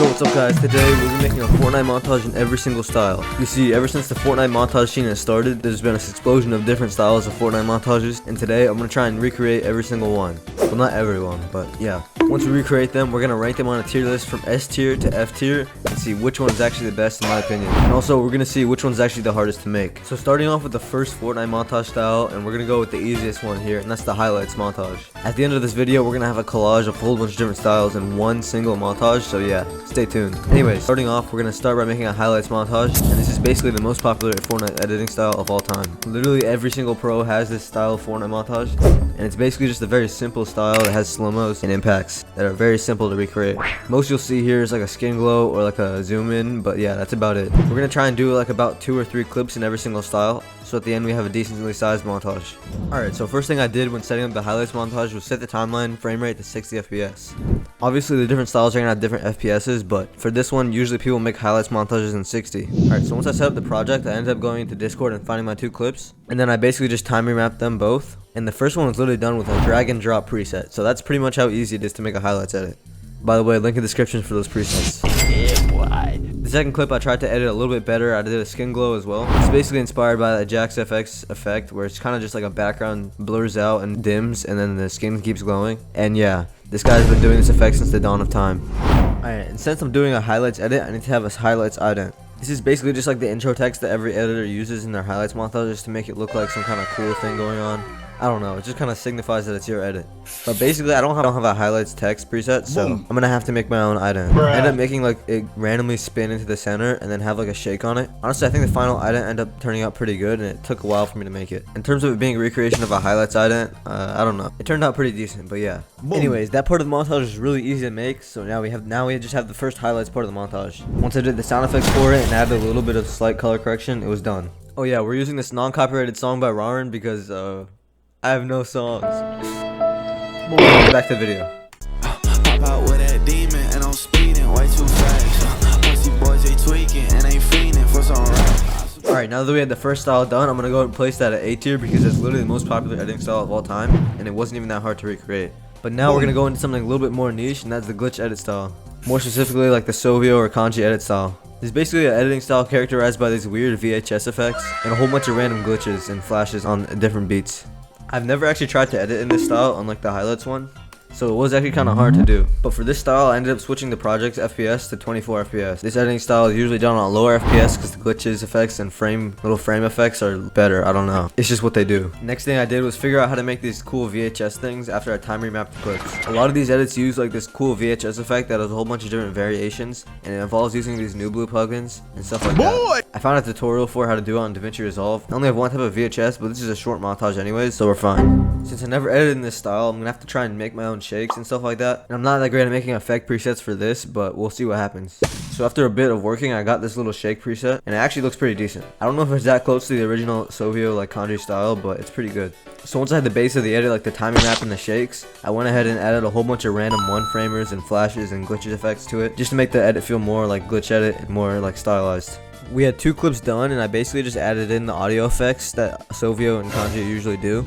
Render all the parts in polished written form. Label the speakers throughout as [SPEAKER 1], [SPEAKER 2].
[SPEAKER 1] Yo, what's up guys? Today we're gonna be making a Fortnite montage in every single style. You see, ever since the Fortnite montage scene has started, there's been an explosion of different styles of Fortnite montages, and today I'm gonna try and recreate every single one. Well, not everyone, but yeah. Once we recreate them, we're gonna rank them on a tier list from S tier to F tier and see which one is actually the best in my opinion. And also, we're gonna see which one's actually the hardest to make. So starting off with the first Fortnite montage style, and we're gonna go with the easiest one here, and that's the highlights montage. At the end of this video, we're gonna have a collage of a whole bunch of different styles in one single montage, so yeah, stay tuned. Anyways, starting off, we're gonna start by making a highlights montage, and this is basically the most popular Fortnite editing style of all time. Literally every single pro has this style of Fortnite montage, and it's basically just a very simple style that has slow-mos and impacts that are very simple to recreate. Most you'll see here is like a skin glow or like a zoom in, but yeah, that's about it. We're gonna try and do like about 2 or 3 clips in every single style, so at the end we have a decently sized montage. Alright, so first thing I did when setting up the highlights montage was set the timeline frame rate to 60 FPS. Obviously the different styles are gonna have different FPSs, but for this one usually people make highlights montages in 60. Alright, so once I set up the project, I ended up going into Discord and finding my 2 clips, and then I basically just time remapped them both. And the first one was literally done with a drag and drop preset, so that's pretty much how easy it is to make a highlights edit. By the way, link in the description for those presets. Yeah, boy. The second clip I tried to edit a little bit better. I did a skin glow as well. It's basically inspired by the Jax FX effect, where it's kind of just like a background blurs out and dims, and then the skin keeps glowing. And yeah, this guy's been doing this effect since the dawn of time. Alright, and since I'm doing a highlights edit, I need to have a highlights ident. This is basically just like the intro text that every editor uses in their highlights montages to make it look like some kind of cool thing going on. I don't know, it just kind of signifies that it's your edit. But basically, I don't have a highlights text preset, so I'm gonna have to make my own ident. I end up making like it randomly spin into the center and then have like a shake on it. Honestly, I think the final ident ended up turning out pretty good, and it took a while for me to make it. In terms of it being a recreation of a highlights ident, I don't know. It turned out pretty decent, but yeah. Anyways, that part of the montage is really easy to make, so now we just have the first highlights part of the montage. Once I did the sound effects for it and added a little bit of slight color correction, it was done. Oh yeah, we're using this non-copyrighted song by Raren because I have no songs. Back to the video.
[SPEAKER 2] Pop out with that demon and I'm speeding way too fast. Pussy boys they tweaking and they fiending for some rap.
[SPEAKER 1] Alright, now that we had the first style done, I'm gonna go and place that at A tier because it's literally the most popular editing style of all time, and it wasn't even that hard to recreate. But now we're gonna go into something a little bit more niche, and that's the glitch edit style. More specifically, like the Sovio or Kanji edit style. It's basically an editing style characterized by these weird VHS effects and a whole bunch of random glitches and flashes on different beats. I've never actually tried to edit in this style, unlike the highlights one, so it was actually kind of hard to do. But for this style, I ended up switching the project's FPS to 24 FPS. This editing style is usually done on lower FPS because the glitches effects and little frame effects are better. I don't know. It's just what they do. Next thing I did was figure out how to make these cool VHS things after I time remapped the clips. A lot of these edits use like this cool VHS effect that has a whole bunch of different variations, and it involves using these new blue plugins and stuff like that. I found a tutorial for how to do it on davinciresolve. I only have one type of VHS, but this is a short montage anyways, so we're fine. Since I never edited in this style, I'm gonna have to try and make my own shakes and stuff like that. And I'm not that great at making effect presets for this, but we'll see what happens. So after a bit of working, I got this little shake preset, and it actually looks pretty decent. I don't know if it's that close to the original Sovio like Kanji style, but it's pretty good. So once I had the base of the edit, like the timing map and the shakes, I went ahead and added a whole bunch of random one framers and flashes and glitches effects to it, just to make the edit feel more like glitch edit and more like stylized. We had 2 clips done, and I basically just added in the audio effects that Sovio and Kanji usually do.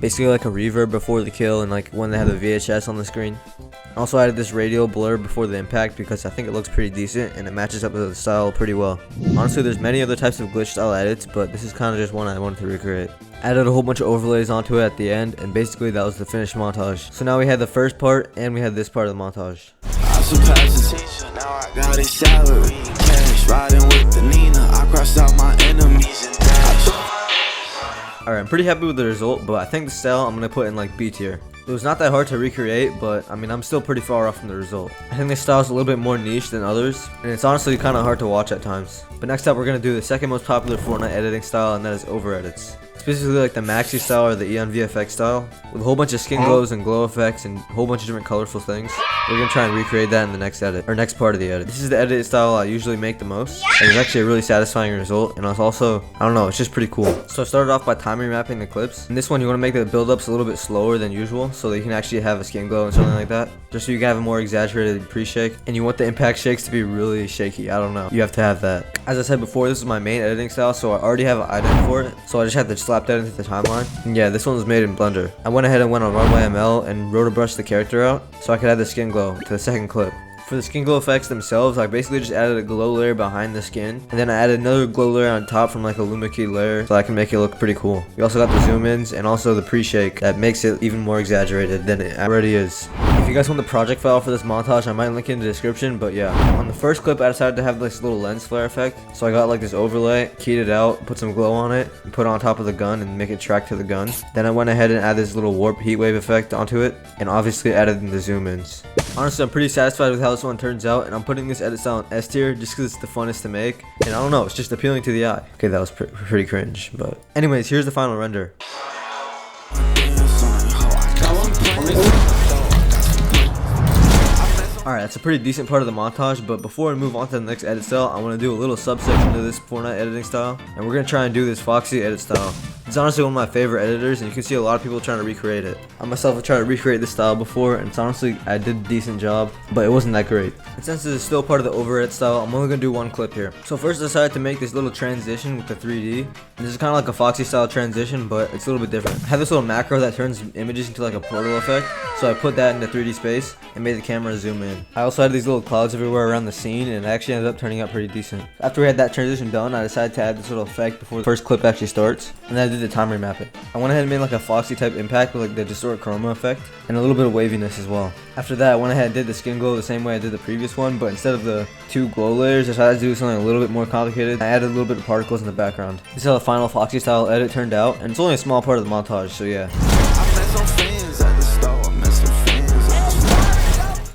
[SPEAKER 1] Basically like a reverb before the kill and like when they have the VHS on the screen. Also added this radial blur before the impact because I think it looks pretty decent and it matches up with the style pretty well. Honestly, there's many other types of glitch style edits, but this is kind of just one I wanted to recreate. Added a whole bunch of overlays onto it at the end, and basically that was the finished montage. So now we had the first part and we had this part of the montage.
[SPEAKER 2] I surpassed the teacher, now I got his salary. Cash riding with the Nina, I crossed out my enemies and
[SPEAKER 1] Alright, I'm pretty happy with the result, but I think the style I'm gonna put in like B tier. It was not that hard to recreate, but I mean, I'm still pretty far off from the result. I think this style is a little bit more niche than others, and it's honestly kind of hard to watch at times. But next up, we're gonna do the second most popular Fortnite editing style, and that is over edits. Specifically like the Maxi style or the Eon VFX style, with a whole bunch of skin glows and glow effects and a whole bunch of different colorful things. We're gonna try and recreate that in the next edit, or next part of the edit. This is the edit style I usually make the most, and it's actually a really satisfying result, and it's also, I don't know, it's just pretty cool. So I started off by time remapping the clips. In this one, you want to make the build-ups a little bit slower than usual, so that you can actually have a skin glow and something like that, just so you can have a more exaggerated pre-shake. And you want the impact shakes to be really shaky. I don't know, you have to have that. As I said before, this is my main editing style, so I already have an ident for it, so I just had to slap that into the timeline. And yeah, this one was made in Blender. I went ahead and went on Runway ML and rotobrushed the character out so I could add the skin glow to the second clip. For the skin glow effects themselves, I basically just added a glow layer behind the skin, and then I added another glow layer on top from like a luma key layer so I can make it look pretty cool. We also got the zoom ins and also the pre-shake that makes it even more exaggerated than it already is. If you guys want the project file for this montage, I might link it in the description, but yeah. On the first clip, I decided to have this little lens flare effect, so I got like this overlay, keyed it out, put some glow on it, and put it on top of the gun and make it track to the gun. Then I went ahead and added this little warp heat wave effect onto it, and obviously added in the zoom ins. Honestly, I'm pretty satisfied with how this one turns out, and I'm putting this edit style in S tier just because it's the funnest to make, and I don't know, it's just appealing to the eye. Okay, that was pretty cringe, but anyways, here's the final render. Alright, that's a pretty decent part of the montage, but before we move on to the next edit style, I want to do a little subsection of this Fortnite editing style, and we're going to try and do this Foxy edit style. It's honestly one of my favorite editors, and you can see a lot of people trying to recreate it. I myself have tried to recreate this style before, and it's honestly, I did a decent job, but it wasn't that great. And since this is still part of the over edit style, I'm only going to do one clip here. So first I decided to make this little transition with the 3D, and this is kind of like a Foxy style transition, but it's a little bit different. I have this little macro that turns images into like a portal effect, so I put that into 3D space and made the camera zoom in. I also had these little clouds everywhere around the scene, and it actually ended up turning out pretty decent. After we had that transition done, I decided to add this little effect before the first clip actually starts, and then I did the time remapping. I went ahead and made like a Foxy type impact with like the distort chroma effect and a little bit of waviness as well. After that, I went ahead and did the skin glow the same way I did the previous one, but instead of the 2 glow layers, I decided to do something a little bit more complicated. I added a little bit of particles in the background. This is how the final Foxy style edit turned out, and it's only a small part of the montage, so yeah.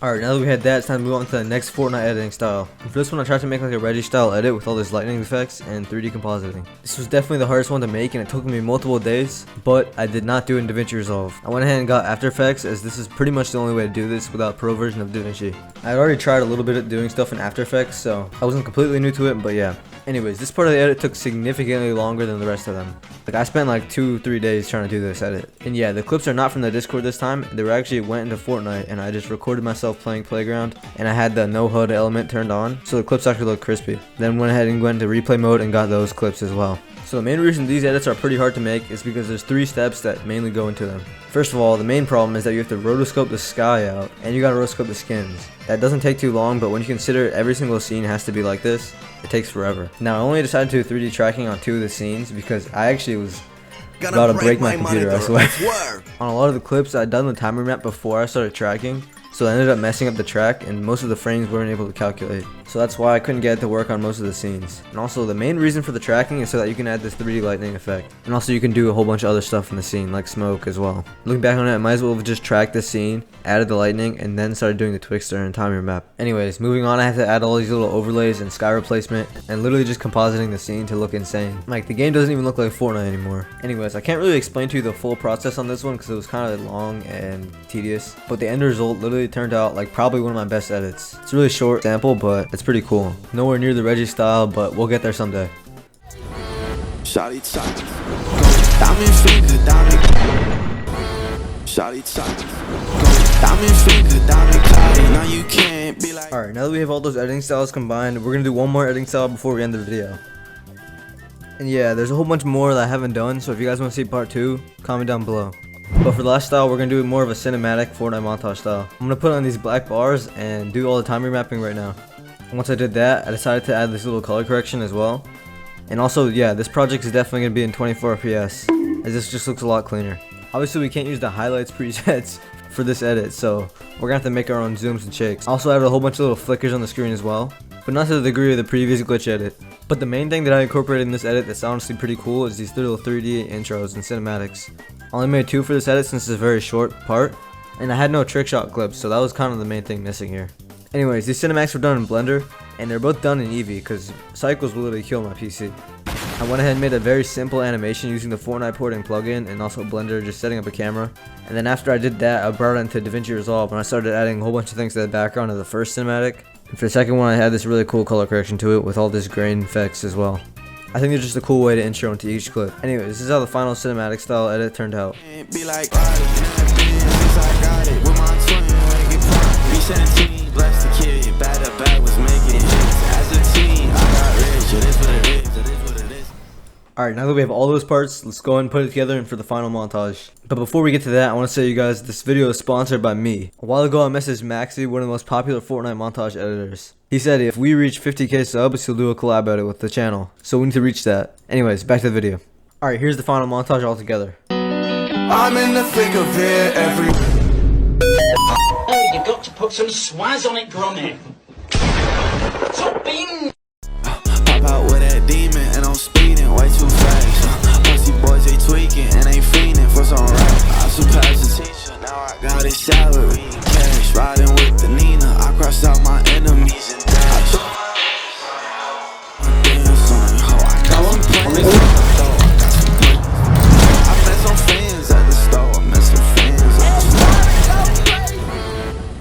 [SPEAKER 1] Alright, now that we had that, it's time to move on to the next Fortnite editing style. And for this one, I tried to make like a Reggie style edit with all this lightning effects and 3D compositing. This was definitely the hardest one to make, and it took me multiple days, but I did not do it in davinciresolve. I went ahead and got After Effects, as this is pretty much the only way to do this without pro version of DaVinci. I had already tried a little bit of doing stuff in After Effects, so I wasn't completely new to it, but yeah. Anyways, this part of the edit took significantly longer than the rest of them. Like, I spent like 2-3 days trying to do this edit. And yeah, the clips are not from the Discord this time. They were actually went into Fortnite, and I just recorded myself playing Playground, and I had the no HUD element turned on, so the clips actually look crispy. Then went ahead and went into replay mode and got those clips as well. So the main reason these edits are pretty hard to make is because there's 3 steps that mainly go into them. First of all, the main problem is that you have to rotoscope the sky out, and you gotta rotoscope the skins. That doesn't take too long, but when you consider every single scene has to be like this, it takes forever. Now, I only decided to do 3D tracking on 2 of the scenes because I actually was about to break my computer, I swear. On a lot of the clips, I'd done the timer map before I started tracking, so I ended up messing up the track, and most of the frames weren't able to calculate. So that's why I couldn't get it to work on most of the scenes. And also, the main reason for the tracking is so that you can add this 3D lightning effect. And also, you can do a whole bunch of other stuff in the scene, like smoke as well. Looking back on it, I might as well have just tracked the scene, added the lightning, and then started doing the Twixter and timer map. Anyways, moving on, I had to add all these little overlays and sky replacement, and literally just compositing the scene to look insane. Like, the game doesn't even look like Fortnite anymore. Anyways, I can't really explain to you the full process on this one because it was kind of long and tedious. But the end result literally turned out like probably one of my best edits. It's a really short sample, but it's pretty cool. Nowhere near the Reggie style, but we'll get there someday.
[SPEAKER 2] Shawty top, diamond finger, diamond. Shawty top, diamond finger, diamond cloudy. Now you can't be like.
[SPEAKER 1] Alright, now that we have all those editing styles combined, we're gonna do one more editing style before we end the video. And yeah, there's a whole bunch more that I haven't done, so if you guys want to see part 2, comment down below. But for the last style, we're going to do more of a cinematic Fortnite montage style. I'm going to put on these black bars and do all the time remapping right now. And once I did that, I decided to add this little color correction as well. And also, yeah, this project is definitely going to be in 24 FPS, as this just looks a lot cleaner. Obviously, we can't use the highlights presets for this edit, so we're going to have to make our own zooms and shakes. I also added a whole bunch of little flickers on the screen as well, but not to the degree of the previous glitch edit. But the main thing that I incorporated in this edit that's honestly pretty cool is these little 3D intros and cinematics. I only made 2 for this edit since it's a very short part, and I had no trick shot clips, so that was kind of the main thing missing here. Anyways, these cinematics were done in Blender, and they're both done in Eevee because cycles will literally kill my PC. I went ahead and made a very simple animation using the Fortnite porting plugin and also Blender, just setting up a camera. And then after I did that, I brought it into davinciresolve and I started adding a whole bunch of things to the background of the first cinematic. And for the second one, I had this really cool color correction to it with all this grain effects as well. I think it's just a cool way to intro into each clip. Anyway, this is how the final cinematic style edit turned out. Alright, now that we have all those parts, let's go ahead and put it together and for the final montage. But before we get to that, I want to say you guys, this video is sponsored by me. A while ago I messaged Maxi, one of the most popular Fortnite montage editors. He said if we reach 50k subs, he'll do a collab at it with the channel. So we need to reach that. Anyways, back to the video. Alright, here's the final montage all together.
[SPEAKER 2] I'm in the thick of it every.
[SPEAKER 3] Oh, you've got to put some swaz on it, Gromit. Stop being.
[SPEAKER 2] Pop out with that demon and I'm speeding way too fast. Pussy boys they tweaking and they fiending for some rap. I surpassed the teacher, now I got his salary in cash. Riding with the Nina, I crossed out my enemies and dash. I met some fans at the store, I met some fans at the store.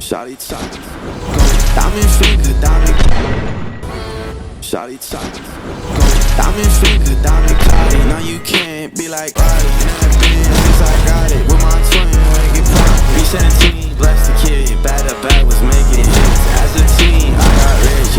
[SPEAKER 2] Shawty talking, diamond finger, diamond. Shawty talking, diamond finger, diamond cloudy. Now you can't be like Roddy. Now since I got it with my twin, make it pop. B17, bless the kid, bad was making hits. As a team, I got rich,